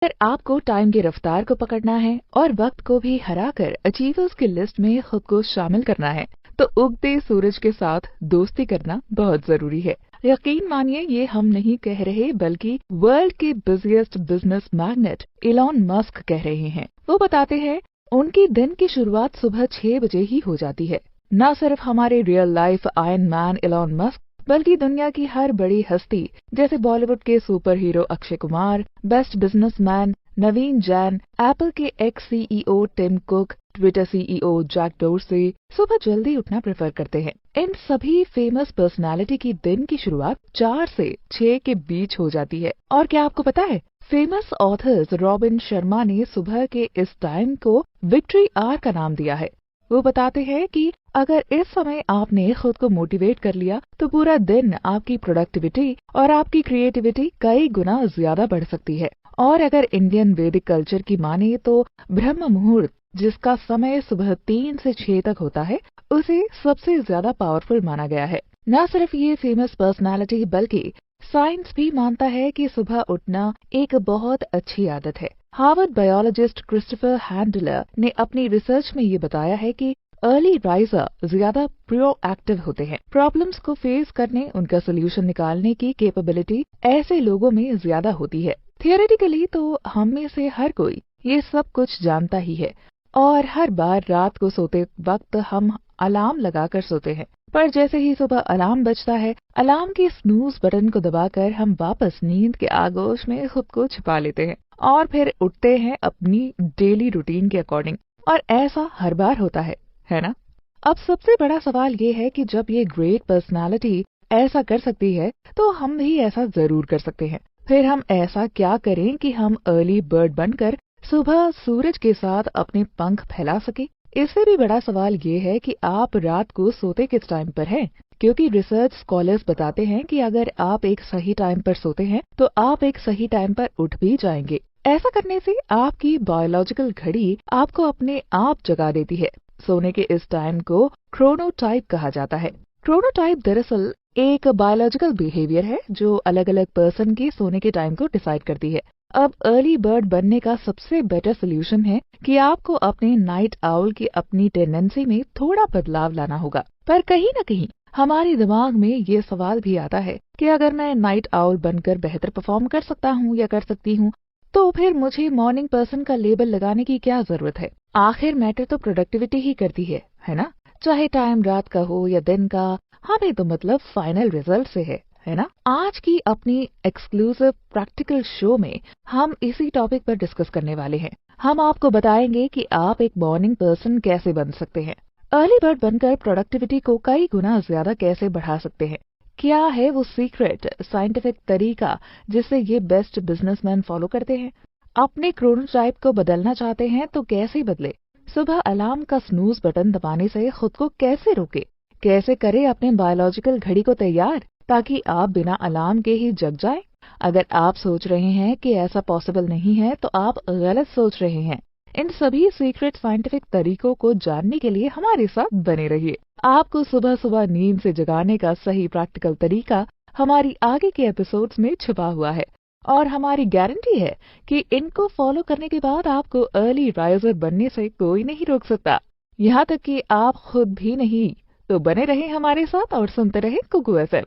अगर आपको टाइम की रफ्तार को पकड़ना है और वक्त को भी हराकर अचीवर्स की लिस्ट में खुद को शामिल करना है, तो उगते सूरज के साथ दोस्ती करना बहुत जरूरी है। यकीन मानिए, ये हम नहीं कह रहे बल्कि वर्ल्ड के busiest business magnet Elon Musk कह रहे हैं। वो बताते हैं उनकी दिन की शुरुआत सुबह 6 बजे ही हो जाती है। न सिर्फ हमारे real life Iron Man Elon Musk, बल्कि दुनिया की हर बड़ी हस्ती जैसे बॉलीवुड के super hero Akshay Kumar, best businessman Naveen Jain, Apple के ex CEO Tim Cook, Twitter CEO Jack Dorsey सुबह जल्दी उठना प्रेफर करते हैं। इन सभी फेमस पर्सनालिटी की दिन की शुरुआत 4 से 6 के बीच हो जाती है। और क्या आपको पता है, फेमस ऑथर्स रॉबिन शर्मा ने सुबह के इस टाइम को विक्ट्री आवर का नाम दिया है। वो बताते हैं कि अगर इस समय आपने खुद को मोटिवेट कर लिया तो पूरा दिन आपकी प्रोडक्टिविटी और आपकी क्रिएटिविटी कई गुना ज्यादा बढ़ सकती है। और अगर इंडियन वैदिक कल्चर की माने तो ब्रह्म मुहूर्त, जिसका समय सुबह 3 से 6 तक होता है, उसे सबसे ज्यादा पावरफुल माना गया है। न सिर्फ ये फेमस पर्सनालिटी बल्कि साइंस भी मानता है कि सुबह उठना एक बहुत अच्छी आदत है। हार्वर्ड बायोलॉजिस्ट क्रिस्टोफर हैंडलर ने अपनी रिसर्च में ये बताया है कि अर्ली राइजर ज्यादा प्रोएक्टिव होते हैं। प्रॉब्लम्स को फेस करने, उनका सोल्यूशन निकालने की कैपेबिलिटी ऐसे लोगों में ज्यादा होती है। थियोरेटिकली तो हम में से हर कोई ये सब कुछ जानता ही है और हर बार रात को सोते वक्त हम अलार्म लगाकर सोते हैं, पर जैसे ही सुबह अलार्म बजता है, अलार्म के स्नूज बटन को दबाकर हम वापस नींद के आगोश में खुद को छिपा लेते हैं और फिर उठते हैं अपनी डेली रूटीन के अकॉर्डिंग। और ऐसा हर बार होता है ना? अब सबसे बड़ा सवाल ये है कि जब ये ग्रेट पर्सनालिटी ऐसा कर सकती है तो हम भी ऐसा जरूर कर सकते हैं। फिर हम ऐसा क्या करें कि हम अर्ली बर्ड बनकर सुबह सूरज के साथ अपने पंख फैला सके? इससे भी बड़ा सवाल ये है कि आप रात को सोते किस टाइम पर हैं, क्योंकि रिसर्च स्कॉलर्स बताते हैं कि अगर आप एक सही टाइम पर सोते हैं तो आप एक सही टाइम पर उठ भी जाएंगे। ऐसा करने से आपकी बायोलॉजिकल घड़ी आपको अपने आप जगा देती है। सोने के इस टाइम को क्रोनोटाइप कहा जाता है। क्रोनोटाइप दरअसल एक बायोलॉजिकल बिहेवियर है जो अलग अलग पर्सन के सोने के टाइम को डिसाइड करती है। अब अर्ली बर्ड बनने का सबसे बेटर सोल्यूशन है कि आपको अपने नाइट आउल की अपनी टेंडेंसी में थोड़ा बदलाव लाना होगा। पर कहीं न कहीं हमारे दिमाग में ये सवाल भी आता है कि अगर मैं नाइट आउल बनकर बेहतर परफॉर्म कर सकता हूँ या कर सकती हूँ, तो फिर मुझे मॉर्निंग पर्सन का लेबल लगाने की क्या जरूरत है? आखिर मैटर तो प्रोडक्टिविटी ही करती है ना? चाहे टाइम रात का हो या दिन का, हमें तो मतलब फाइनल रिजल्ट से है ना? आज की अपनी एक्सक्लूसिव प्रैक्टिकल शो में हम इसी टॉपिक पर डिस्कस करने वाले हैं। हम आपको बताएंगे कि आप एक मॉर्निंग पर्सन कैसे बन सकते हैं, अर्ली बर्ड बनकर प्रोडक्टिविटी को कई गुना ज्यादा कैसे बढ़ा सकते हैं, क्या है वो सीक्रेट साइंटिफिक तरीका जिससे ये बेस्ट बिजनेसमैन फॉलो करते हैं। अपने क्रोनोटाइप को बदलना चाहते हैं तो कैसे बदले? सुबह अलार्म का स्नूज बटन दबाने से खुद को कैसे रोके? कैसे करें अपने बायोलॉजिकल घड़ी को तैयार ताकि आप बिना अलार्म के ही जग जाएं? अगर आप सोच रहे हैं कि ऐसा पॉसिबल नहीं है तो आप गलत सोच रहे हैं। इन सभी सीक्रेट साइंटिफिक तरीकों को जानने के लिए हमारे साथ बने रहिए। आपको सुबह सुबह नींद से जगाने का सही प्रैक्टिकल तरीका हमारी आगे के एपिसोड्स में छुपा हुआ है और हमारी गारंटी है कि इनको फॉलो करने के बाद आपको अर्ली राइजर बनने से कोई नहीं रोक सकता, यहाँ तक कि आप खुद भी नहीं। तो बने रहें हमारे साथ और सुनते रहें कुकू एफएम।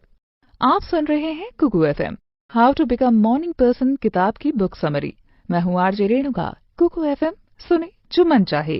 आप सुन रहे हैं Kuku FM, how to become morning person किताब की बुक समरी। मैं हूँ आरजे रेणुका। कुकू एफएम, सुने जो मन चाहे।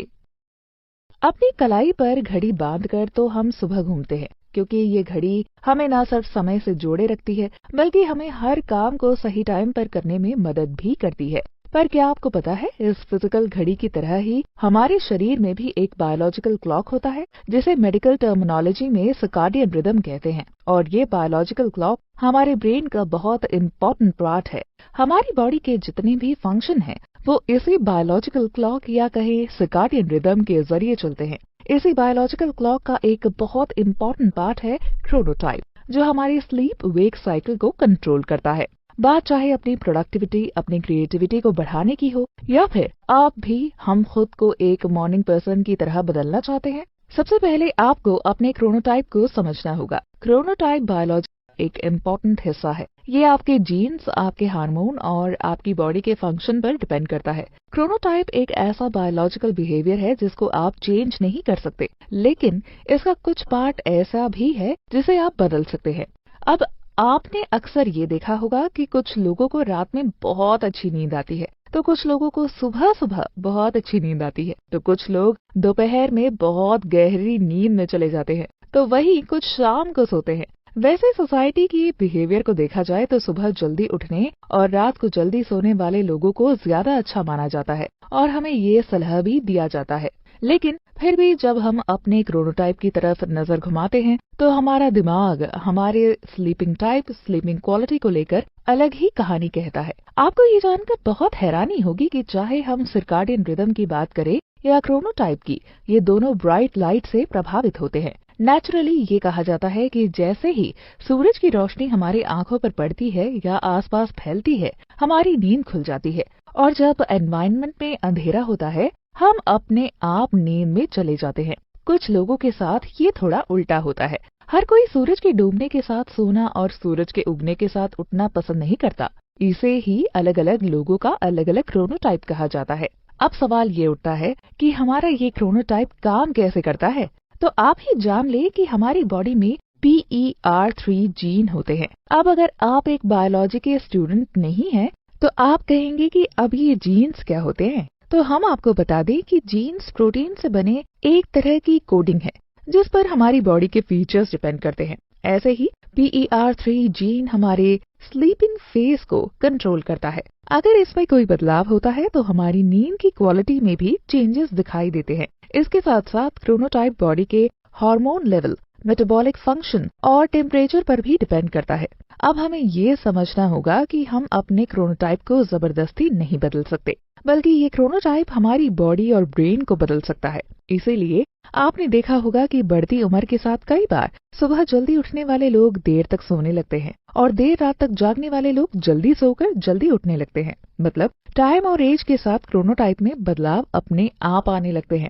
अपनी कलाई पर घड़ी बांधकर तो हम सुबह घूमते हैं, क्योंकि ये घड़ी हमें न सिर्फ समय से जोड़े रखती है बल्कि हमें हर काम को सही टाइम पर करने में मदद भी करती है। पर क्या आपको पता है, इस फिजिकल घड़ी की तरह ही हमारे शरीर में भी एक बायोलॉजिकल क्लॉक होता है जिसे मेडिकल टर्मिनोलॉजी में सर्काडियन रिदम कहते हैं। और ये बायोलॉजिकल क्लॉक हमारे ब्रेन का बहुत इम्पोर्टेंट पार्ट है। हमारी बॉडी के जितने भी फंक्शन हैं वो इसी बायोलॉजिकल क्लॉक या कहे सर्काडियन रिदम के जरिए चलते हैं। इसी बायोलॉजिकल क्लॉक का एक बहुत इम्पोर्टेंट पार्ट है क्रोनोटाइप, जो हमारी स्लीप वेक साइकिल को कंट्रोल करता है। बात चाहे अपनी प्रोडक्टिविटी, अपनी क्रिएटिविटी को बढ़ाने की हो या फिर आप भी हम खुद को एक मॉर्निंग पर्सन की तरह बदलना चाहते हैं, सबसे पहले आपको अपने क्रोनोटाइप को समझना होगा। क्रोनोटाइप बायोलॉजी एक इम्पोर्टेंट हिस्सा है। ये आपके जीन्स, आपके हार्मोन और आपकी बॉडी के फंक्शन पर डिपेंड करता है। क्रोनोटाइप एक ऐसा बायोलॉजिकल बिहेवियर है जिसको आप चेंज नहीं कर सकते, लेकिन इसका कुछ पार्ट ऐसा भी है जिसे आप बदल सकते हैं। अब आपने अक्सर ये देखा होगा कि कुछ लोगों को रात में बहुत अच्छी नींद आती है, तो कुछ लोगों को सुबह-सुबह बहुत अच्छी नींद आती है, तो कुछ लोग दोपहर में बहुत गहरी नींद में चले जाते हैं, तो वही कुछ शाम को सोते हैं। वैसे सोसाइटी की बिहेवियर को देखा जाए तो सुबह जल्दी उठने और रात को जल्दी सोने वाले लोगों को ज्यादा अच्छा माना जाता है और हमें ये सलाह भी दिया जाता है। लेकिन फिर भी जब हम अपने क्रोनोटाइप की तरफ नजर घुमाते हैं तो हमारा दिमाग हमारे स्लीपिंग टाइप, स्लीपिंग क्वालिटी को लेकर अलग ही कहानी कहता है। आपको ये जानकर बहुत हैरानी होगी कि चाहे हम सर्काडियन रिदम की बात करें या क्रोनोटाइप की, ये दोनों ब्राइट लाइट से प्रभावित होते हैं। नेचुरली ये कहा जाता है कि जैसे ही सूरज की रोशनी हमारी आंखों पर पड़ती है या आसपास फैलती है, हमारी नींद खुल जाती है और जब एनवायरनमेंट में अंधेरा होता है, हम अपने आप नींद में चले जाते हैं। कुछ लोगों के साथ ये थोड़ा उल्टा होता है। हर कोई सूरज के डूबने के साथ सोना और सूरज के उगने के साथ उठना पसंद नहीं करता। इसे ही अलग-अलग लोगों का अलग-अलग क्रोनोटाइप कहा जाता है। अब सवाल ये उठता है कि हमारा ये क्रोनोटाइप काम कैसे करता है? तो आप ही जान ले कि हमारी बॉडी में PER3 जीन होते हैं। अब अगर आप एक बायोलॉजी के स्टूडेंट नहीं हैं, तो आप कहेंगे कि अब ये जीन्स क्या होते हैं? तो हम आपको बता दें कि जीन्स प्रोटीन से बने एक तरह की कोडिंग है, जिस पर हमारी बॉडी के फीचर्स डिपेंड करते हैं। ऐसे ही PER3 जीन हमारे स्लीपिंग फेज को कंट्रोल करता है। अगर इसमें कोई बदलाव होता है तो हमारी नींद की क्वालिटी में भी चेंजेस दिखाई देते हैं। इसके साथ साथ क्रोनोटाइप बॉडी के हार्मोन लेवल, मेटाबॉलिक फंक्शन और टेम्परेचर पर भी डिपेंड करता है। अब हमें ये समझना होगा कि हम अपने क्रोनोटाइप को जबरदस्ती नहीं बदल सकते, बल्कि ये क्रोनोटाइप हमारी बॉडी और ब्रेन को बदल सकता है। इसीलिए आपने देखा होगा कि बढ़ती उम्र के साथ कई बार सुबह जल्दी उठने वाले लोग देर तक सोने लगते हैं और देर रात तक जागने वाले लोग जल्दी सोकर जल्दी उठने लगते हैं। मतलब टाइम और एज के साथ क्रोनोटाइप में बदलाव अपने आप आने लगते हैं।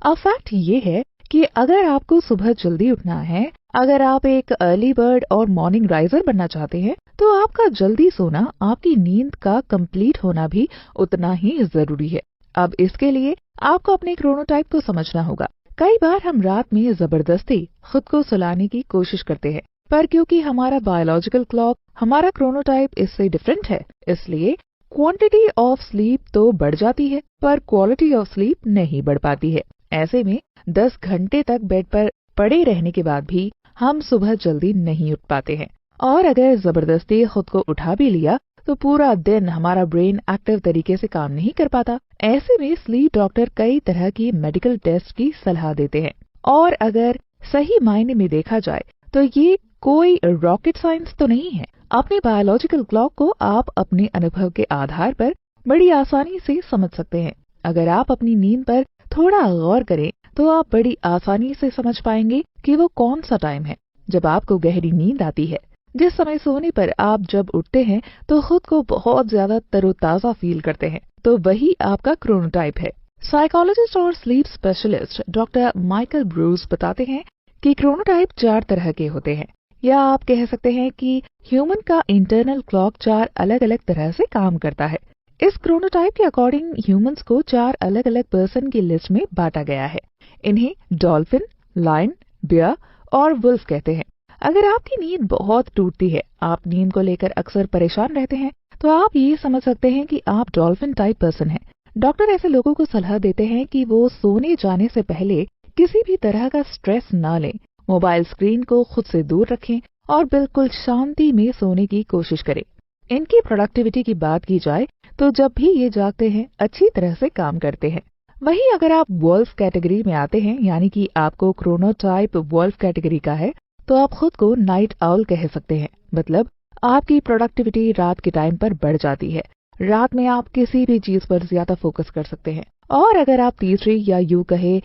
अब फैक्ट ये है कि अगर आपको सुबह जल्दी उठना है, अगर आप एक अर्ली बर्ड और मॉर्निंग राइजर बनना चाहते हैं, तो आपका जल्दी सोना, आपकी नींद का कंप्लीट होना भी उतना ही जरूरी है। अब इसके लिए आपको अपने क्रोनोटाइप को समझना होगा। कई बार हम रात में जबरदस्ती खुद को सुलाने की कोशिश करते हैं, पर क्योंकि हमारा बायोलॉजिकल क्लॉक, हमारा क्रोनोटाइप इससे डिफरेंट है, इसलिए क्वांटिटी ऑफ स्लीप तो बढ़ जाती है पर क्वालिटी ऑफ स्लीप नहीं बढ़ पाती है। ऐसे में 10 घंटे तक बेड पर पड़े रहने के बाद भी हम सुबह जल्दी नहीं उठ पाते हैं और अगर जबरदस्ती खुद को उठा भी लिया तो पूरा दिन हमारा ब्रेन एक्टिव तरीके से काम नहीं कर पाता। ऐसे में स्लीप डॉक्टर कई तरह की मेडिकल टेस्ट की सलाह देते हैं और अगर सही मायने में देखा जाए तो ये कोई रॉकेट साइंस तो नहीं है। अपने बायोलॉजिकल क्लॉक को आप अपने अनुभव के आधार पर बड़ी आसानी से समझ सकते हैं। अगर आप अपनी नींद पर थोड़ा गौर करें तो आप बड़ी आसानी से समझ पाएंगे कि वो कौन सा टाइम है जब आपको गहरी नींद आती है। जिस समय सोने पर आप जब उठते हैं तो खुद को बहुत ज्यादा तरोताजा फील करते हैं, तो वही आपका क्रोनोटाइप है। साइकोलॉजिस्ट और sleep specialist doctor Michael Bruce बताते हैं कि क्रोनोटाइप 4 तरह के होते हैं, या आप कह सकते हैं कि ह्यूमन का इंटरनल क्लॉक 4 अलग-अलग तरह से काम करता है। इस क्रोनोटाइप के अकॉर्डिंग ह्यूमंस को 4 अलग-अलग पर्सन की लिस्ट में बांटा गया है। इन्हें डॉल्फिन, लायन, बियर और वुल्फ कहते हैं। अगर आपकी नींद बहुत टूटती है, आप नींद को लेकर अक्सर परेशान रहते हैं, तो आप ये समझ सकते हैं कि आप डॉल्फिन टाइप पर्सन हैं। डॉक्टर ऐसे लोगों को सलाह देते हैं कि वो सोने जाने से पहले किसी भी तरह का स्ट्रेस न लें, मोबाइल स्क्रीन को खुद से दूर रखें और बिल्कुल शांति में सोने की कोशिश करें। इनकी प्रोडक्टिविटी की बात की जाए तो जब भी ये जागते हैं अच्छी तरह से काम करते हैं। वहीं अगर आप वुल्फ कैटेगरी में आते हैं, यानी कि आपको क्रोनोटाइप वुल्फ कैटेगरी का है, तो आप खुद को नाइट आउल कह सकते हैं। मतलब आपकी प्रोडक्टिविटी रात के टाइम पर बढ़ जाती है। रात में आप किसी भी चीज पर ज्यादा फोकस कर सकते हैं। और अगर आप तीसरी या यूं कहे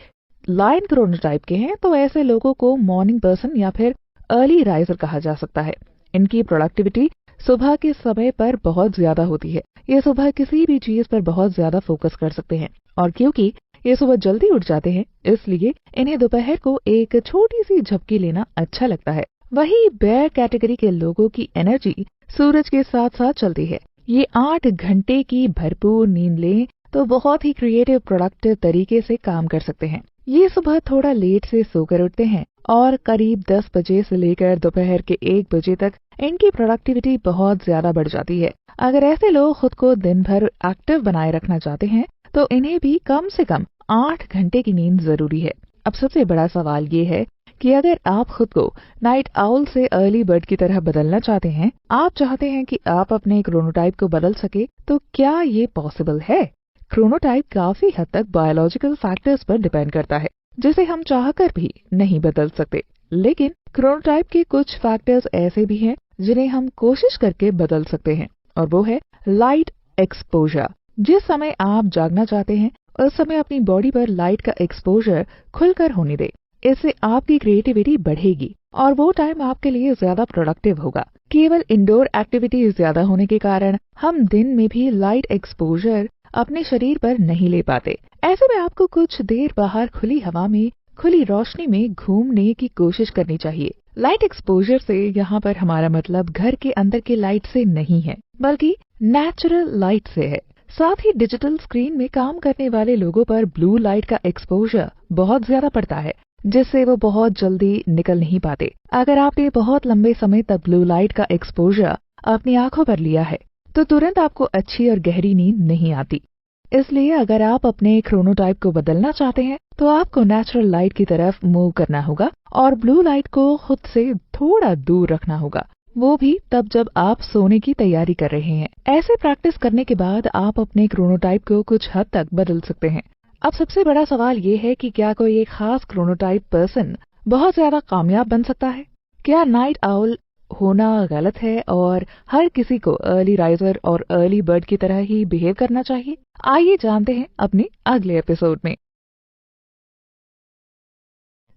लायन क्रोनोटाइप के हैं, तो ऐसे लोगों को मॉर्निंग पर्सन या फिर अर्ली राइजर कहा जा सकता है। इनकी प्रोडक्टिविटी सुबह के समय पर बहुत ज्यादा होती है। ये सुबह किसी भी चीज पर बहुत ज्यादा फोकस कर सकते हैं और क्योंकि ये सुबह जल्दी उठ जाते हैं, इसलिए इन्हें दोपहर को एक छोटी सी झपकी लेना अच्छा लगता है। वही बेयर कैटेगरी के लोगों की एनर्जी सूरज के साथ साथ चलती है। ये 8 घंटे की भरपूर नींद लें तो बहुत ही क्रिएटिव प्रोडक्टिव तरीके से काम कर सकते हैं। ये सुबह थोड़ा लेट से सोकर उठते हैं और करीब 10 बजे से लेकर दोपहर के 1 बजे तक इनकी प्रोडक्टिविटी बहुत ज्यादा बढ़ जाती है। अगर ऐसे लोग खुद को दिन भर एक्टिव बनाए रखना चाहते हैं तो इन्हें भी कम से कम 8 घंटे की नींद जरूरी है। अब सबसे बड़ा सवाल ये है कि अगर आप खुद को नाइट आउल से अर्ली बर्ड की तरह बदलना चाहते हैं, आप चाहते हैं कि आप अपने क्रोनोटाइप को बदल सके, तो क्या ये पॉसिबल है? क्रोनोटाइप काफी हद तक बायोलॉजिकल फैक्टर्स पर डिपेंड करता है, जिसे हम चाहकर भी नहीं बदल सकते। लेकिन क्रोनोटाइप के कुछ फैक्टर्स ऐसे भी हैं जिन्हें हम कोशिश करके बदल सकते हैं, और वो है लाइट एक्सपोजर। जिस समय आप जागना चाहते हैं उस समय अपनी बॉडी पर लाइट का एक्सपोजर खुलकर होने दें। इससे आपकी क्रिएटिविटी बढ़ेगी और वो टाइम आपके लिए ज्यादा प्रोडक्टिव होगा। केवल इंडोर एक्टिविटीज ज्यादा होने के कारण हम दिन में भी लाइट एक्सपोजर अपने शरीर पर नहीं ले पाते। ऐसे में आपको कुछ देर बाहर खुली हवा में खुली रोशनी में घूमने की कोशिश करनी चाहिए। लाइट एक्सपोजर से यहाँ पर हमारा मतलब घर के अंदर के लाइट से नहीं है, बल्कि नेचुरल लाइट से है। साथ ही डिजिटल स्क्रीन में काम करने वाले लोगों पर ब्लू लाइट का एक्सपोजर बहुत ज्यादा पड़ता है, जिससे वो बहुत जल्दी निकल नहीं पाते। अगर आपने बहुत लंबे समय तक ब्लू लाइट का एक्सपोजर अपनी आंखों पर लिया है तो तुरंत आपको अच्छी और गहरी नींद नहीं आती। इसलिए अगर आप अपने क्रोनोटाइप को बदलना चाहते हैं तो आपको नेचुरल लाइट की तरफ मूव करना होगा और ब्लू लाइट को खुद से थोड़ा दूर रखना होगा, वो भी तब जब आप सोने की तैयारी कर रहे हैं। ऐसे प्रैक्टिस करने के बाद आप अपने क्रोनोटाइप को कुछ हद तक बदल सकते हैं। अब सबसे बड़ा सवाल ये है कि क्या कोई एक खास क्रोनोटाइप पर्सन बहुत ज्यादा कामयाब बन सकता है? क्या नाइट आउल होना गलत है और हर किसी को अर्ली राइजर और अर्ली बर्ड की तरह ही बिहेव करना चाहिए? आइए जानते हैं अपने अगले एपिसोड में।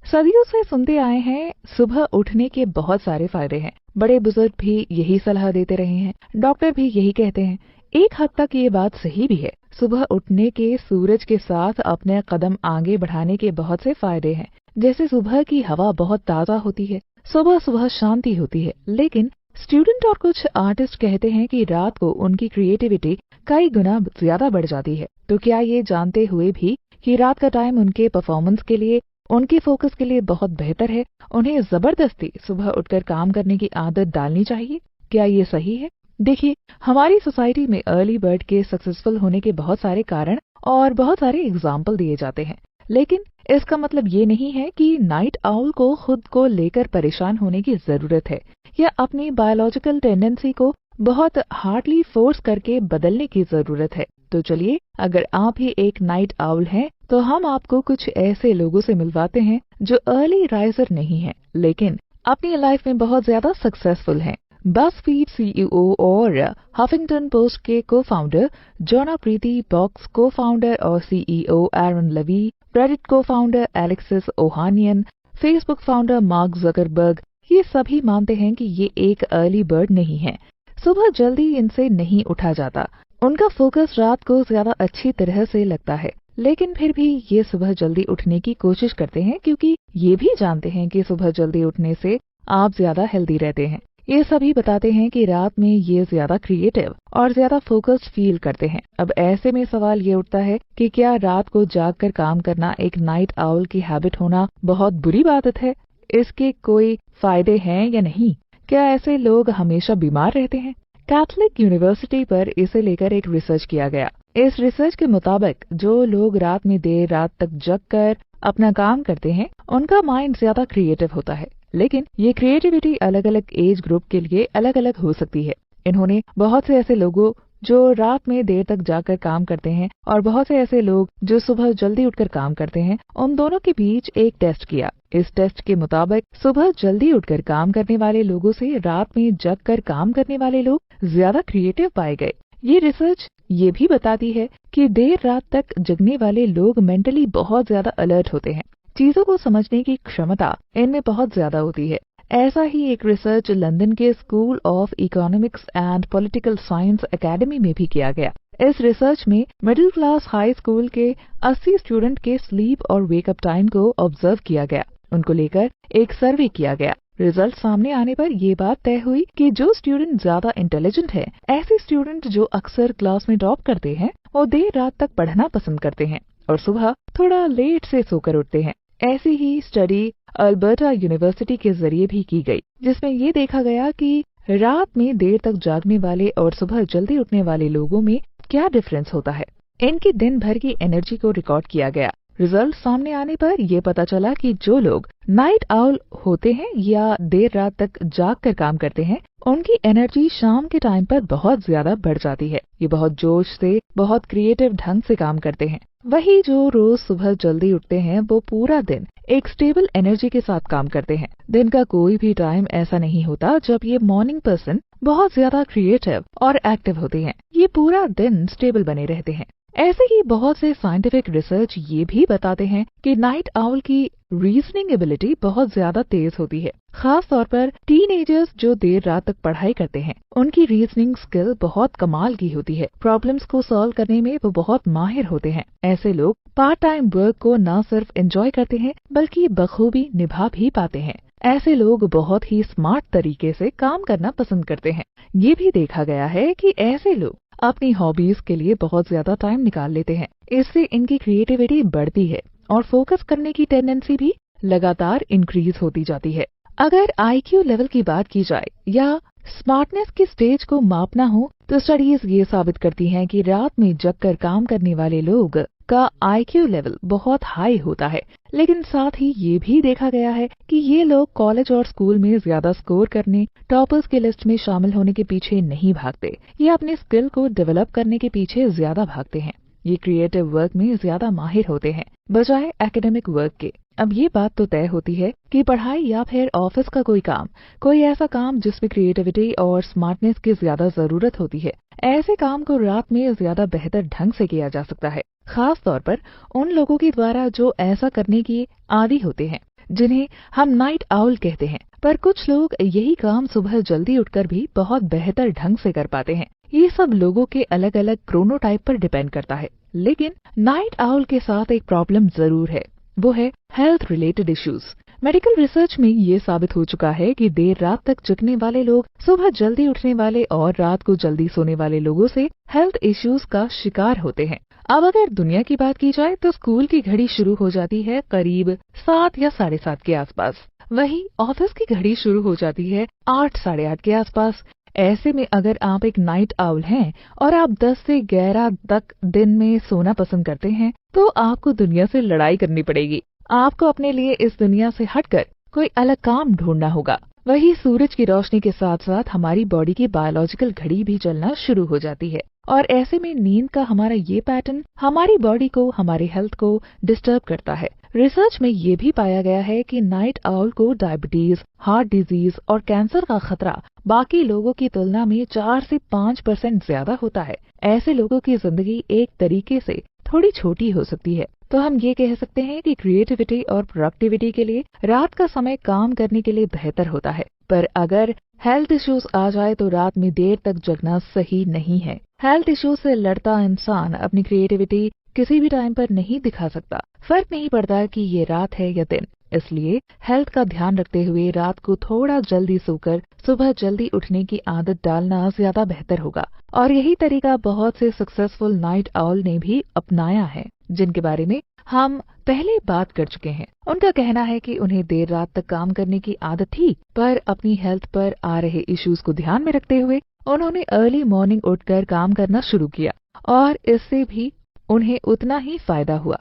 सदियों से सुनते आए हैं सुबह उठने के बहुत सारे फायदे हैं। बड़े बुजुर्ग भी यही सलाह देते रहे हैं, डॉक्टर भी यही कहते हैं। एक हद तक ये बात सही भी है। सुबह उठने के सूरज के साथ अपने कदम आगे बढ़ाने के बहुत से फायदे हैं। जैसे सुबह की हवा बहुत ताजा होती है, सुबह सुबह शांति होती है। लेकिन स्टूडेंट और कुछ आर्टिस्ट कहते हैं कि रात को उनकी क्रिएटिविटी कई गुना ज्यादा बढ़ जाती है। तो क्या ये जानते हुए भी कि रात का टाइम उनके परफॉर्मेंस के लिए, उनके फोकस के लिए बहुत बेहतर है, उन्हें जबरदस्ती सुबह उठकर काम करने की आदत डालनी चाहिए? क्या ये सही है? देखिए, हमारी सोसाइटी में अर्ली बर्ड के सक्सेसफुल होने के बहुत सारे कारण और बहुत सारे एग्जाम्पल दिए जाते हैं। लेकिन इसका मतलब ये नहीं है कि नाइट आउल को खुद को लेकर परेशान होने की जरूरत है या अपनी बायोलॉजिकल टेंडेंसी को बहुत हार्डली फोर्स करके बदलने की जरूरत है। तो चलिए, अगर आप ही एक नाइट आउल हैं तो हम आपको कुछ ऐसे लोगों से मिलवाते हैं जो अर्ली राइजर नहीं हैं, लेकिन अपनी लाइफ में बहुत ज्यादा सक्सेसफुल हैं। बज़फीड सीईओ और हफिंगटन पोस्ट के co-founder Jonah Peretti, Box co-founder और CEO Aaron Levie, Reddit co-founder Alexis Ohanian, Facebook founder Mark Zuckerberg, ये सभी मानते हैं कि ये एक अर्ली बर्ड नहीं है। सुबह जल्दी इनसे नहीं उठा जाता। उनका फोकस रात को ज्यादा अच्छी तरह से लगता है, लेकिन फिर भी ये सुबह जल्दी उठने की कोशिश करते हैं क्योंकि ये भी जानते हैं कि सुबह जल्दी उठने से आप ज्यादा हेल्दी रहते हैं। ये सभी बताते हैं कि रात में ये ज्यादा क्रिएटिव और ज्यादा फोकस्ड फील करते हैं। अब ऐसे में सवाल ये उठता है कि क्या रात को जागकर काम करना एक नाइट आउल की हैबिट होना बहुत बुरी आदत है? इसके कोई फायदे हैं या नहीं? क्या ऐसे लोग हमेशा बीमार रहते हैं? कैथोलिक यूनिवर्सिटी पर इसे लेकर एक रिसर्च किया गया। इस रिसर्च के मुताबिक जो लोग रात में देर रात तक जगकर अपना काम करते हैं, उनका माइंड ज्यादा क्रिएटिव होता है। लेकिन ये क्रिएटिविटी अलग अलग एज ग्रुप के लिए अलग अलग हो सकती है। इन्होंने बहुत से ऐसे लोगों जो रात में देर तक जाकर काम करते हैं और बहुत से ऐसे लोग जो सुबह जल्दी उठकर काम करते हैं, उन दोनों के बीच एक टेस्ट किया। इस टेस्ट के मुताबिक सुबह जल्दी उठकर काम करने वाले लोगों से रात में जगकर काम करने वाले लोग ज्यादा क्रिएटिव पाए गए। ये रिसर्च ये भी बताती है कि देर रात तक जगने वाले लोग मेंटली बहुत ज्यादा अलर्ट होते हैं। चीजों को समझने की क्षमता इनमें बहुत ज्यादा होती है। ऐसा ही एक रिसर्च लंदन के school of economics and political science academy में भी किया गया। इस रिसर्च में मिडिल क्लास हाई स्कूल के 80 स्टूडेंट के स्लीप और वेकअप टाइम को ऑब्जर्व किया गया। उनको लेकर एक सर्वे किया गया। रिजल्ट सामने आने पर ये बात तय हुई कि जो स्टूडेंट ज्यादा इंटेलिजेंट है, ऐसे स्टूडेंट जो अक्सर क्लास में टॉप करते हैं, वो देर रात तक पढ़ना पसंद करते हैं और सुबह थोड़ा लेट से सोकर उठते हैं। ऐसी ही स्टडी अल्बर्टा यूनिवर्सिटी के जरिए भी की गई, जिसमें ये देखा गया कि रात में देर तक जागने वाले और सुबह जल्दी उठने वाले लोगों में क्या डिफरेंस होता है। इनकी दिन भर की एनर्जी को रिकॉर्ड किया गया। रिजल्ट सामने आने पर यह पता चला कि जो लोग नाइट आउल होते हैं या देर रात तक जाग कर काम करते हैं, उनकी एनर्जी शाम के टाइम पर बहुत ज्यादा बढ़ जाती है। ये बहुत जोश से, बहुत क्रिएटिव ढंग से काम करते हैं। वही जो रोज सुबह जल्दी उठते हैं, वो पूरा दिन एक स्टेबल एनर्जी के साथ काम करते हैं। दिन का कोई भी टाइम ऐसा नहीं होता जब ये मॉर्निंग पर्सन बहुत ज्यादा क्रिएटिव और एक्टिव होते हैं। ये पूरा दिन स्टेबल बने रहते हैं। ऐसे ही बहुत से साइंटिफिक रिसर्च ये भी बताते हैं कि नाइट आउल की रीजनिंग एबिलिटी बहुत ज्यादा तेज होती है। खास तौर पर टीनेजर्स जो देर रात तक पढ़ाई करते हैं, उनकी रीजनिंग स्किल बहुत कमाल की होती है। प्रॉब्लम्स को सॉल्व करने में वो बहुत माहिर होते हैं। ऐसे लोग पार्ट टाइम वर्क को न सिर्फ एंजॉय करते हैं, बल्कि बखूबी निभा भी पाते हैं। ऐसे लोग बहुत ही स्मार्ट तरीके से काम करना पसंद करते हैं। ये भी देखा गया है कि ऐसे लोग अपनी हॉबीज के लिए बहुत ज्यादा टाइम निकाल लेते हैं। इससे इनकी क्रिएटिविटी बढ़ती है और फोकस करने की टेंडेंसी भी लगातार इंक्रीज होती जाती है। अगर आईक्यू लेवल की बात की जाए या स्मार्टनेस की स्टेज को मापना हो, तो स्टडीज ये साबित करती हैं कि रात में जगकर काम करने वाले लोग का आईक्यू लेवल बहुत हाई होता है। लेकिन साथ ही ये भी देखा गया है कि ये लोग कॉलेज और स्कूल में ज्यादा स्कोर करने, टॉपर्स की लिस्ट में शामिल होने के पीछे नहीं भागते। ये अपने स्किल को डेवलप करने के पीछे ज्यादा भागते हैं। ये क्रिएटिव वर्क में ज्यादा माहिर होते हैं बजाय एकेडमिक वर्क के। अब ये बात तो तय होती है कि पढ़ाई या फिर ऑफिस का कोई ऐसा काम जिसमें क्रिएटिविटी और स्मार्टनेस की ज्यादा जरूरत होती है, ऐसे काम को रात में ज्यादा बेहतर ढंग से किया जा सकता है। खास तौर पर उन लोगों के द्वारा जो ऐसा करने की आदी होते हैं, जिन्हें हम नाइट आउल कहते हैं। पर कुछ लोग यही काम सुबह जल्दी उठकर भी बहुत बेहतर ढंग से कर पाते हैं। ये सब लोगों के अलग अलग क्रोनोटाइप पर डिपेंड करता है। लेकिन नाइट आउल के साथ एक प्रॉब्लम जरूर है, वो है health related issues. Medical research में ये साबित हो चुका है कि देर रात तक जगने वाले लोग सुबह जल्दी उठने वाले और रात को जल्दी सोने वाले लोगों से हेल्थ इश्यूज का शिकार होते हैं। अब अगर दुनिया की बात की जाए तो स्कूल की घड़ी शुरू हो जाती है करीब 7 या 7:30 के आसपास। वहीं ऑफिस की घड़ी शुरू हो जाती है 8 साढ़े 8 के आसपास। ऐसे में अगर आप एक नाइट आउल हैं और आप 10 से 11 तक दिन में सोना पसंद करते हैं, तो आपको दुनिया से लड़ाई करनी पड़ेगी। आपको अपने लिए इस दुनिया से हटकर कोई अलग काम ढूंढना होगा। वही सूरज की रोशनी के साथ साथ हमारी बॉडी की बायोलॉजिकल घड़ी भी चलना शुरू हो जाती है और ऐसे में नींद का हमारा ये पैटर्न हमारी बॉडी को, हमारी हेल्थ को डिस्टर्ब करता है। रिसर्च में ये भी पाया गया है कि नाइट आउल को डायबिटीज, हार्ट डिजीज और कैंसर का खतरा बाकी लोगों की तुलना में 4 से 5% ज्यादा होता है। ऐसे लोगों की जिंदगी एक तरीके से थोड़ी छोटी हो सकती है। तो हम ये कह सकते हैं कि क्रिएटिविटी और प्रोडक्टिविटी के लिए रात का समय काम करने के लिए बेहतर होता है। पर अगर हेल्थ इश्यूज आ जाए तो रात में देर तक जगना सही नहीं है। हेल्थ इश्यूज से लड़ता इंसान अपनी क्रिएटिविटी किसी भी टाइम पर नहीं दिखा सकता। फर्क नहीं पड़ता कि ये रात है या दिन। इसलिए हेल्थ का ध्यान रखते हुए रात को थोड़ा जल्दी सोकर सुबह जल्दी उठने की आदत डालना ज्यादा बेहतर होगा। और यही तरीका बहुत से सक्सेसफुल नाइट आउल ने भी अपनाया है, जिनके बारे में हम पहले बात कर चुके हैं। उनका कहना है कि उन्हें देर रात तक काम करने की आदत थी, पर अपनी हेल्थ पर आ रहे इश्यूज को ध्यान में रखते हुए उन्होंने अर्ली मॉर्निंग उठकर काम करना शुरू किया और इससे भी उन्हें उतना ही फायदा हुआ।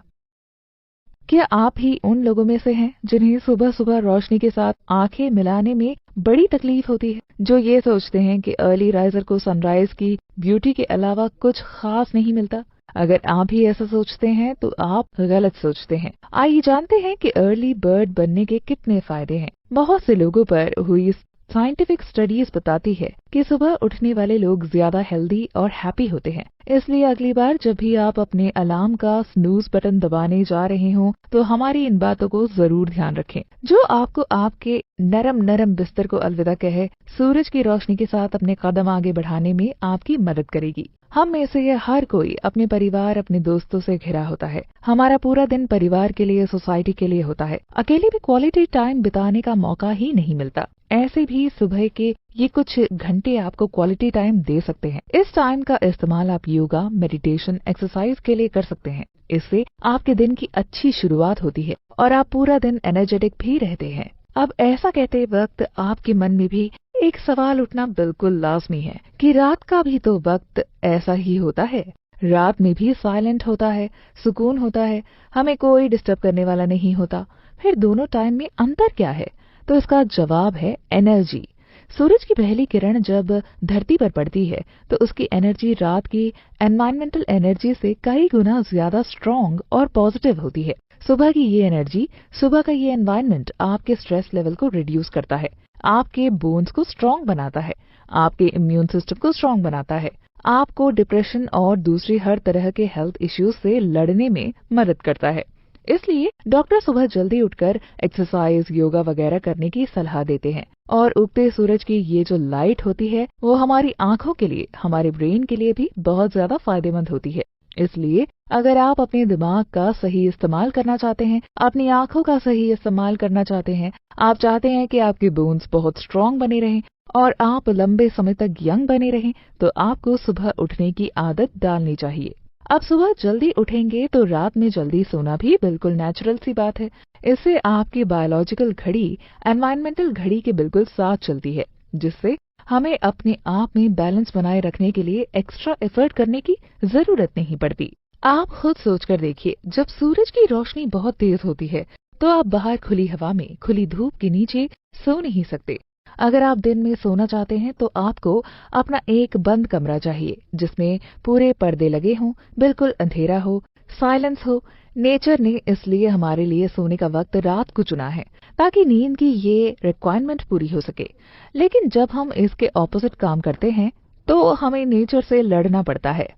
क्या आप ही उन लोगों में से हैं जिन्हें सुबह सुबह रोशनी के साथ आंखें मिलाने में बड़ी तकलीफ होती है, जो ये सोचते हैं कि अर्ली राइजर को सनराइज की ब्यूटी के अलावा कुछ खास नहीं मिलता? अगर आप भी ऐसा सोचते हैं तो आप गलत सोचते हैं। आइए जानते हैं कि अर्ली बर्ड बनने के कितने फायदे हैं। बहुत से लोगों पर हुई साइंटिफिक स्टडीज बताती है कि सुबह उठने वाले लोग ज्यादा हेल्दी और हैप्पी होते हैं। इसलिए अगली बार जब भी आप अपने अलार्म का स्नूज बटन दबाने जा रहे हों, तो हमारी इन बातों को जरूर ध्यान रखें, जो आपको आपके नरम नरम बिस्तर को अलविदा कहे सूरज की रोशनी के साथ अपने कदम आगे बढ़ाने में आपकी मदद करेगी। हम में से हर कोई अपने परिवार, अपने दोस्तों से घिरा होता है। हमारा पूरा दिन परिवार के लिए, सोसाइटी के लिए होता है। अकेले भी क्वालिटी टाइम बिताने का मौका ही नहीं मिलता। ऐसे भी सुबह के ये कुछ घंटे आपको क्वालिटी टाइम दे सकते हैं। इस टाइम का इस्तेमाल आप योगा, मेडिटेशन, एक्सरसाइज के लिए कर सकते हैं। इससे आपके दिन की अच्छी शुरुआत होती है और आप पूरा दिन एनर्जेटिक भी रहते हैं। अब ऐसा कहते वक्त आपके मन में भी एक सवाल उठना बिल्कुल लाजमी है कि रात का भी तो वक्त ऐसा ही होता है। रात में भी साइलेंट होता है, सुकून होता है, हमें कोई डिस्टर्ब करने वाला नहीं होता। फिर दोनों टाइम में अंतर क्या है? तो इसका जवाब है एनर्जी। सूरज की पहली किरण जब धरती पर पड़ती है तो उसकी एनर्जी रात की एनवायरमेंटल एनर्जी से कई गुना ज्यादा स्ट्रॉन्ग और पॉजिटिव होती है। सुबह की ये एनर्जी, सुबह का ये एनवायरनमेंट आपके स्ट्रेस लेवल को रिड्यूस करता है, आपके बोन्स को स्ट्रॉन्ग बनाता है, आपके इम्यून सिस्टम को स्ट्रॉन्ग बनाता है, आपको डिप्रेशन और दूसरी हर तरह के हेल्थ इश्यूज से लड़ने में मदद करता है। इसलिए डॉक्टर सुबह जल्दी उठकर एक्सरसाइज, योगा वगैरह करने की सलाह देते हैं। और उगते सूरज की ये जो लाइट होती है वो हमारी आंखों के लिए, हमारे ब्रेन के लिए भी बहुत ज्यादा फायदेमंद होती है। इसलिए अगर आप अपने दिमाग का सही इस्तेमाल करना चाहते हैं, अपनी आंखों का सही इस्तेमाल करना चाहते हैं, आप चाहते हैं कि आपके बोन्स बहुत स्ट्रांग बने रहें और आप लंबे समय तक यंग बने रहें, तो आपको सुबह उठने की आदत डालनी चाहिए। अब सुबह जल्दी उठेंगे तो रात में जल्दी सोना भी बिल्कुल नेचुरल सी बात है। इससे आपकी बायोलॉजिकल घड़ी एनवायरमेंटल घड़ी के बिल्कुल साथ चलती है, जिससे हमें अपने आप में बैलेंस बनाए रखने के लिए एक्स्ट्रा एफर्ट करने की जरूरत नहीं पड़ती। आप खुद सोचकर देखिए, जब सूरज की रोशनी बहुत तेज होती है तो आप बाहर खुली हवा में, खुली धूप के नीचे सो नहीं सकते। अगर आप दिन में सोना चाहते हैं तो आपको अपना एक बंद कमरा चाहिए जिसमें पूरे पर्दे लगे हों, बिल्कुल अंधेरा हो, साइलेंस हो। नेचर ने इसलिए हमारे लिए सोने का वक्त रात को चुना है ताकि नींद की ये रिक्वायरमेंट पूरी हो सके। लेकिन जब हम इसके ऑपोजिट काम करते हैं तो हमें नेचर से लड़ना पड़ता है।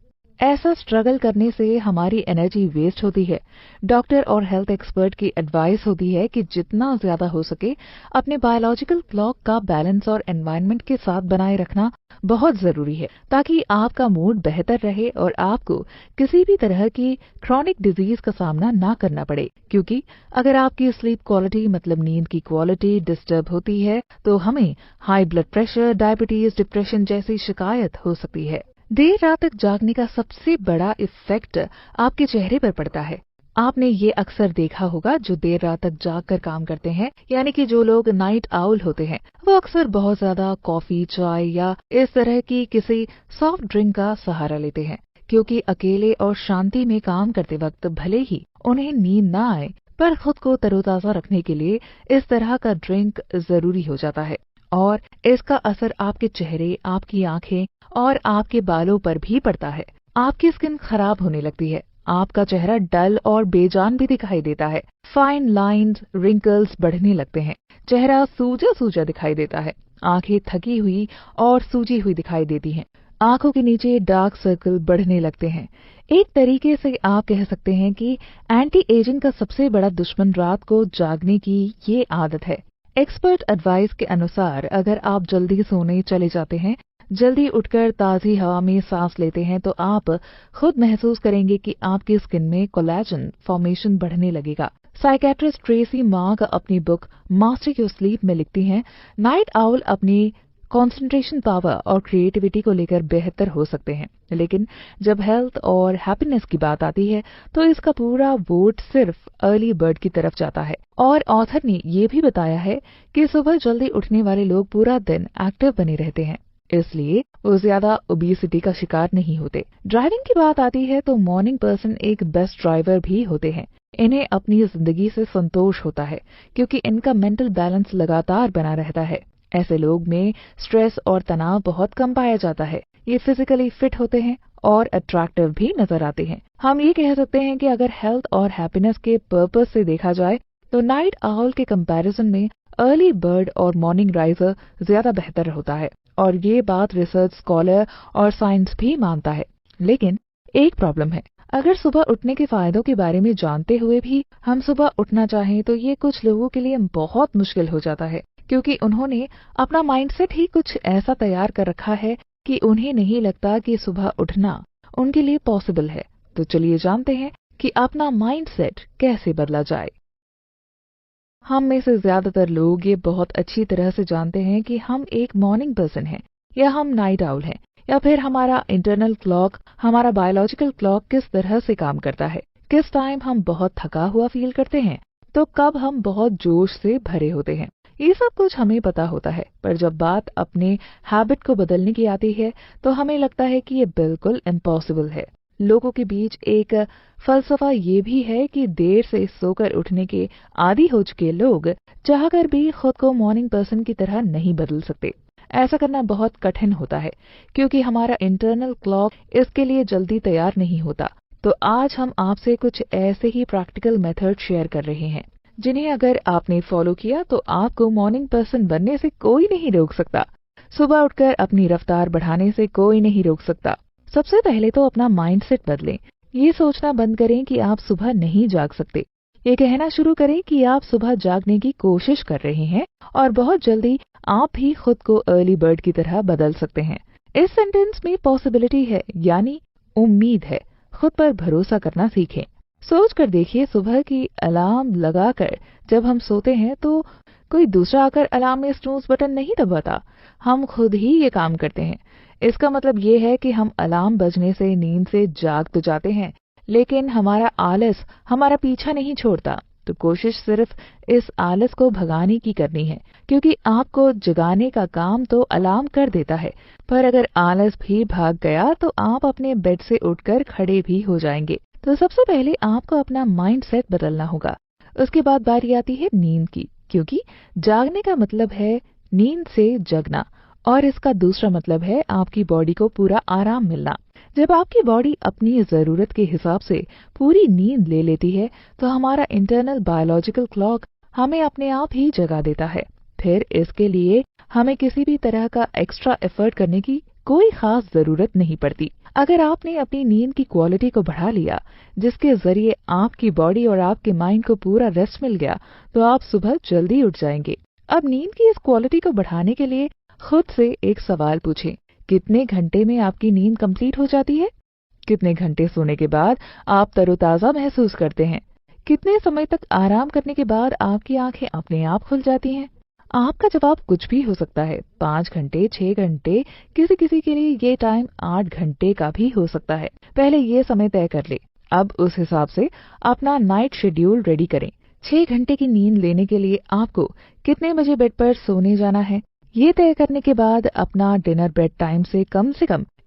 ऐसा स्ट्रगल करने से हमारी एनर्जी वेस्ट होती है। डॉक्टर और हेल्थ एक्सपर्ट की एडवाइस होती है कि जितना ज्यादा हो सके अपने बायोलॉजिकल क्लॉक का बैलेंस और एनवायरनमेंट के साथ बनाए रखना बहुत जरूरी है ताकि आपका मूड बेहतर रहे और आपको किसी भी तरह की क्रॉनिक डिजीज का सामना ना करना पड़े। क्योंकि अगर आपकी स्लीप क्वालिटी मतलब नींद की क्वालिटी डिस्टर्ब होती है तो हमें high blood pressure, diabetes, depression जैसी शिकायत हो सकती है। देर रात तक जागने का सबसे बड़ा इफेक्ट आपके चेहरे पर पड़ता है। आपने ये अक्सर देखा होगा, जो देर रात तक जाग कर काम करते हैं, यानी कि जो लोग नाइट आउल होते हैं, वो अक्सर बहुत ज्यादा कॉफी, चाय या इस तरह की किसी सॉफ्ट ड्रिंक का सहारा लेते हैं। क्योंकि अकेले और शांति में काम करते वक्त भले ही उन्हें नींद ना आए, पर खुद को तरोताजा रखने के लिए इस तरह का ड्रिंक जरूरी हो जाता है। और इसका असर आपके चेहरे, आपकी आंखें और आपके बालों पर भी पड़ता है। आपकी स्किन खराब होने लगती है, आपका चेहरा डल और बेजान भी दिखाई देता है। फाइन लाइंस, रिंकल्स बढ़ने लगते हैं, चेहरा सूजा सूजा दिखाई देता है, आंखें थकी हुई और सूजी हुई दिखाई देती हैं, आंखों के नीचे डार्क सर्कल बढ़ने लगते हैं। एक तरीके से आप कह सकते हैं कि एंटी एजिंग का सबसे बड़ा दुश्मन रात को जागने की ये आदत है। एक्सपर्ट एडवाइस के अनुसार अगर आप जल्दी सोने चले जाते हैं, जल्दी उठकर ताजी हवा में सांस लेते हैं, तो आप खुद महसूस करेंगे कि आपकी स्किन में कोलेजन फॉर्मेशन बढ़ने लगेगा। साइकेट्रिस्ट ट्रेसी मार्क अपनी बुक मास्टर योर स्लीप में लिखती हैं, नाइट आउल अपनी कंसंट्रेशन पावर और क्रिएटिविटी को लेकर बेहतर हो सकते हैं, लेकिन जब हेल्थ और हैप्पीनेस की बात आती है तो इसका पूरा वोट सिर्फ अर्ली बर्ड की तरफ जाता है। और ऑथर ने ये भी बताया है कि सुबह जल्दी उठने वाले लोग पूरा दिन एक्टिव बने रहते हैं, इसलिए वो ज्यादा ओबेसिटी का शिकार नहीं होते। ड्राइविंग की बात आती है तो मॉर्निंग पर्सन एक बेस्ट ड्राइवर भी होते हैं। इन्हें अपनी जिंदगी से संतोष होता है क्योंकि इनका मेंटल बैलेंस लगातार बना रहता है। ऐसे लोग में स्ट्रेस और तनाव बहुत कम पाया जाता है। ये फिजिकली फिट होते हैं और अट्रैक्टिव भी नजर आते हैं। हम ये कह सकते हैं कि अगर हेल्थ और हैप्पीनेस के पर्पस से देखा जाए तो नाइट आउल के कंपैरिजन में अर्ली बर्ड और मॉर्निंग राइजर ज्यादा बेहतर होता है, और ये बात रिसर्च स्कॉलर और साइंस भी मानता है। लेकिन एक प्रॉब्लम है, अगर सुबह उठने के फायदों के बारे में जानते हुए भी हम सुबह उठना चाहें तो ये कुछ लोगों के लिए बहुत मुश्किल हो जाता है, क्योंकि उन्होंने अपना माइंडसेट ही कुछ ऐसा तैयार कर रखा है कि उन्हें नहीं लगता कि सुबह उठना उनके लिए पॉसिबल है। तो चलिए जानते हैं कि अपना माइंडसेट कैसे बदला जाए। हम में से ज्यादातर लोग ये बहुत अच्छी तरह से जानते हैं कि हम एक मॉर्निंग पर्सन हैं या हम नाइट आउल हैं, या फिर हमारा इंटरनल क्लॉक, हमारा बायोलॉजिकल क्लॉक किस तरह से काम करता है, किस टाइम हम बहुत थका हुआ फील करते हैं, तो कब हम बहुत जोश से भरे होते हैं। ये सब कुछ हमें पता होता है, पर जब बात अपने हैबिट को बदलने की आती है तो हमें लगता है कि ये बिल्कुल इम्पॉसिबल है। लोगों के बीच एक फलसफा ये भी है कि देर से सोकर उठने के आदी हो चुके लोग चाहकर भी खुद को मॉर्निंग पर्सन की तरह नहीं बदल सकते। ऐसा करना बहुत कठिन होता है क्योंकि हमारा इंटरनल क्लॉक इसके लिए जल्दी तैयार नहीं होता। तो आज हम आपसे कुछ ऐसे ही प्रैक्टिकल मेथड शेयर कर रहे हैं जिन्हें अगर आपने फॉलो किया तो आपको मॉर्निंग पर्सन बनने से कोई नहीं रोक सकता। सुबह उठकर अपनी रफ्तार बढ़ाने से कोई नहीं रोक सकता। सबसे पहले तो अपना माइंडसेट बदलें। ये सोचना बंद करें कि आप सुबह नहीं जाग सकते। ये कहना शुरू करें कि आप सुबह जागने की कोशिश कर रहे हैं और बहुत जल्दी आप भी खुद को अर्ली बर्ड की तरह बदल सकते हैं। इस सेंटेंस में पॉसिबिलिटी है, यानी उम्मीद है। खुद पर भरोसा करना सीखें। सोच कर देखिए, सुबह की अलार्म लगाकर जब हम सोते हैं तो कोई दूसरा आकर अलार्म में स्नूज बटन नहीं दबाता, हम खुद ही ये काम करते हैं। इसका मतलब ये है कि हम अलार्म बजने से नींद से जाग तो जाते हैं, लेकिन हमारा आलस हमारा पीछा नहीं छोड़ता। तो कोशिश सिर्फ इस आलस को भगाने की करनी है, क्योंकि आपको जगाने का काम तो अलार्म कर देता है, पर अगर आलस भी भाग गया तो आप अपने बेड से उठकर खड़े भी हो जाएंगे। तो सबसे पहले आपको अपना माइंडसेट बदलना होगा। उसके बाद बारी आती है नींद की, क्योंकि जागने का मतलब है नींद से जगना और इसका दूसरा मतलब है आपकी बॉडी को पूरा आराम मिलना। जब आपकी बॉडी अपनी जरूरत के हिसाब से पूरी नींद ले लेती है तो हमारा इंटरनल बायोलॉजिकल क्लॉक हमें अपने आप ही जगा देता है। फिर इसके लिए हमें किसी भी तरह का एक्स्ट्रा एफर्ट करने की कोई खास जरूरत नहीं पड़ती। अगर आपने अपनी नींद की क्वालिटी को बढ़ा लिया, जिसके जरिए आपकी बॉडी और आपके माइंड को पूरा रेस्ट मिल गया, तो आप सुबह जल्दी उठ जाएंगे। अब नींद की इस क्वालिटी को बढ़ाने के लिए खुद से एक सवाल पूछें, कितने घंटे में आपकी नींद कंप्लीट हो जाती है? कितने घंटे सोने के बाद आप तरोताजा महसूस करते हैं? कितने समय तक आराम करने के बाद आपकी आंखें अपने आप खुल जाती हैं? आपका जवाब कुछ भी हो सकता है, 5 घंटे, 6 घंटे, किसी किसी के लिए ये टाइम 8 घंटे का भी हो सकता है। पहले ये समय तय कर ले। अब उस हिसाब से अपना नाइट शेड्यूल रेडी करें। 6 घंटे की नींद लेने के लिए आपको कितने बजे बेड पर सोने जाना है, ये तय करने के बाद अपना डिनर बेड टाइम से कम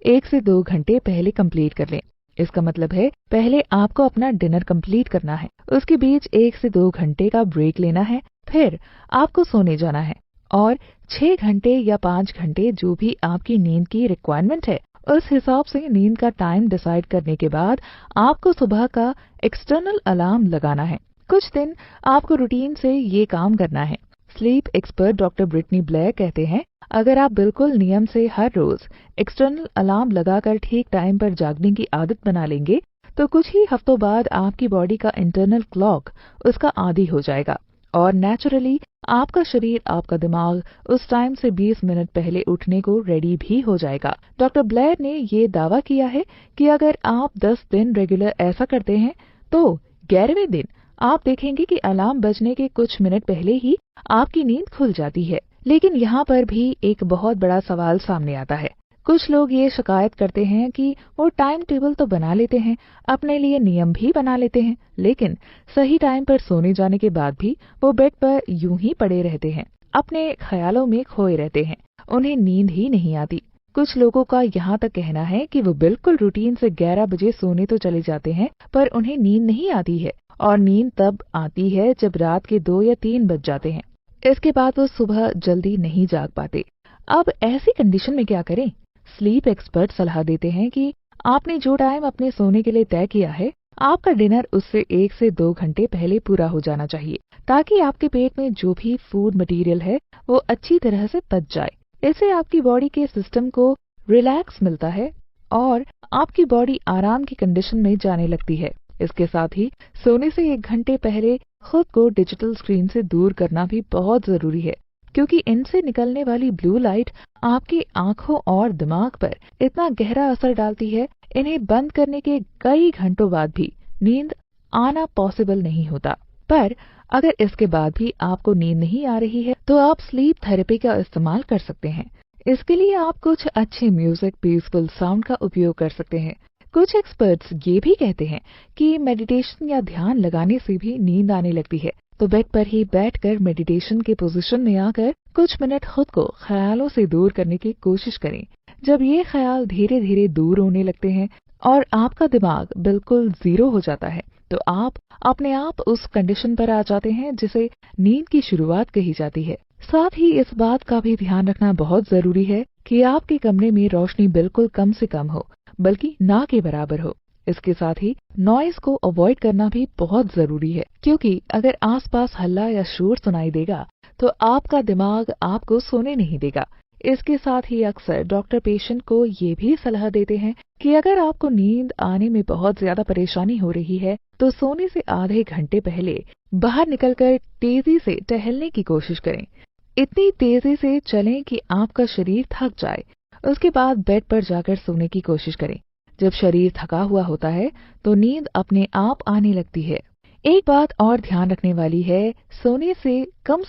1 से 2 घंटे पहले कंप्लीट कर लें। इसका मतलब है पहले आपको अपना डिनर कंप्लीट करना है, उसके बीच 1 से 2 घंटे का ब्रेक लेना है, फिर आपको सोने जाना है और 6 घंटे या 5 घंटे जो भी आपकी नींद की रिक्वायरमेंट है, उस हिसाब से नींद का टाइम डिसाइड करने के बाद आपको सुबह का एक्सटर्नल अलार्म लगाना है। कुछ दिन आपको रूटीन से ये काम करना है। Sleep expert doctor Brittany Blair कहते हैं, अगर आप बिल्कुल नियम से हर रोज एक्सटर्नल अलार्म लगाकर ठीक टाइम पर जागने की आदत बना लेंगे तो कुछ ही हफ्तों बाद आपकी बॉडी का इंटरनल क्लॉक उसका आदी हो जाएगा और नेचुरली आपका शरीर, आपका दिमाग उस टाइम से 20 मिनट पहले उठने को रेडी भी हो जाएगा। डॉक्टर ब्लेयर ने ये दावा किया है कि अगर आप 10 दिन रेगुलर ऐसा करते हैं तो 11वें दिन आप देखेंगे कि अलार्म बजने के कुछ मिनट पहले ही आपकी नींद खुल जाती है। लेकिन यहाँ पर भी एक बहुत बड़ा सवाल सामने आता है। कुछ लोग ये शिकायत करते हैं कि वो टाइम टेबल तो बना लेते हैं, अपने लिए नियम भी बना लेते हैं, लेकिन सही टाइम पर सोने जाने के बाद भी वो बेड पर यूं ही पड़े रहते हैं, अपने ख्यालों में खोए रहते हैं, उन्हें नींद ही नहीं आती। कुछ लोगों का यहाँ तक कहना है कि वो बिल्कुल रूटीन से 11 बजे सोने तो चले जाते हैं, पर उन्हें नींद नहीं आती है और नींद तब आती है जब रात के 2 या 3 बज जाते हैं। इसके बाद वो सुबह जल्दी नहीं जाग पाते। अब ऐसी कंडीशन में क्या करें? स्लीप एक्सपर्ट सलाह देते हैं कि आपने जो टाइम अपने सोने के लिए तय किया है, आपका डिनर उससे 1 से 2 घंटे पहले पूरा हो जाना चाहिए, ताकि आपके पेट में जो भी फूड मटेरियल है वो अच्छी तरह से पच जाए। इससे आपकी बॉडी के सिस्टम को रिलैक्स मिलता है और आपकी बॉडी आराम की कंडीशन में जाने लगती है। इसके साथ ही सोने से 1 घंटे पहले खुद को डिजिटल स्क्रीन से दूर करना भी बहुत जरूरी है, क्योंकि इनसे निकलने वाली ब्लू लाइट आपकी आंखों और दिमाग पर इतना गहरा असर डालती है, इन्हें बंद करने के कई घंटों बाद भी नींद आना पॉसिबल नहीं होता। पर अगर इसके बाद भी आपको नींद नहीं आ रही है तो आप स्लीप थेरेपी का इस्तेमाल कर सकते हैं। इसके लिए आप कुछ अच्छे म्यूजिक, पीसफुल साउंड का उपयोग कर सकते हैं। कुछ एक्सपर्ट्स ये भी कहते हैं कि मेडिटेशन या ध्यान लगाने से भी नींद आने लगती है, तो बेड पर ही बैठकर मेडिटेशन के पोजीशन में आकर कुछ मिनट खुद को ख्यालों से दूर करने की कोशिश करें। जब ये ख्याल धीरे धीरे दूर होने लगते हैं और आपका दिमाग बिल्कुल जीरो हो जाता है, तो आप अपने आप उस कंडीशन पर आ जाते हैं जिसे नींद की शुरुआत कही जाती है। साथ ही इस बात का भी ध्यान रखना बहुत जरूरी है कि आपके कमरे में रोशनी बिल्कुल कम से कम हो, बल्कि ना के बराबर हो। इसके साथ ही नॉइज को अवॉइड करना भी बहुत जरूरी है, क्योंकि अगर आसपास हल्ला या शोर सुनाई देगा तो आपका दिमाग आपको सोने नहीं देगा। इसके साथ ही अक्सर डॉक्टर पेशेंट को ये भी सलाह देते हैं कि अगर आपको नींद आने में बहुत ज्यादा परेशानी हो रही है तो सोने से आधे घंटे पहले बाहर निकलकर तेजी से टहलने की कोशिश करें। इतनी तेजी से चलें कि आपका शरीर थक जाए। उसके बाद बेड पर जाकर सोने की कोशिश करें। जब शरीर थका हुआ होता है तो नींद अपने आप आने लगती है। एक बात और ध्यान रखने वाली है, सोने से कम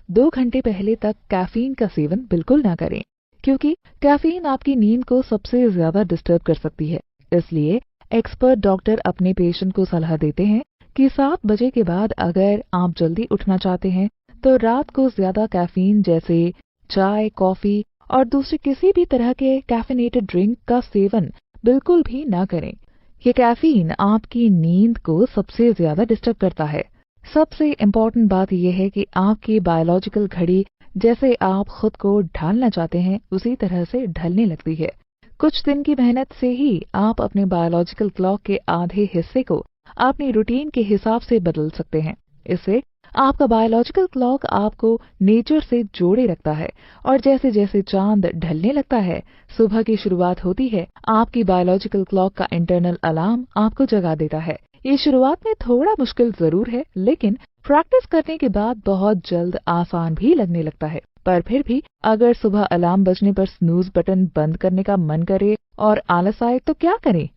2 घंटे पहले तक कैफीन का सेवन बिल्कुल ना करें, क्योंकि कैफीन आपकी नींद को सबसे ज्यादा डिस्टर्ब कर सकती है। इसलिए एक्सपर्ट डॉक्टर अपने पेशेंट को सलाह देते हैं कि 7 बजे के बाद अगर आप जल्दी उठना चाहते हैं तो रात को ज्यादा कैफीन जैसे चाय, कॉफी और दूसरे किसी भी तरह के कैफिनेटेड ड्रिंक का सेवन बिल्कुल भी ना करें। ये कैफीन आपकी नींद को सबसे ज्यादा डिस्टर्ब करता है। सबसे इम्पोर्टेंट बात यह है कि आपकी बायोलॉजिकल घड़ी जैसे आप खुद को ढालना चाहते हैं उसी तरह से ढलने लगती है। कुछ दिन की मेहनत से ही आप अपने बायोलॉजिकल क्लॉक के आधे हिस्से को अपनी रूटीन के हिसाब से बदल सकते हैं। इससे आपका बायोलॉजिकल क्लॉक आपको नेचर से जोड़े रखता है और जैसे जैसे चांद ढलने लगता है, सुबह की शुरुआत होती है, आपकी बायोलॉजिकल क्लॉक का इंटरनल अलार्म आपको जगा देता है। ये शुरुआत में थोड़ा मुश्किल जरूर है, लेकिन प्रैक्टिस करने के बाद बहुत जल्द आसान भी लगने लगता है। पर फिर भी अगर सुबह अलार्म बजने पर स्नूज बटन बंद करने का मन करे और आलस आए तो क्या करें?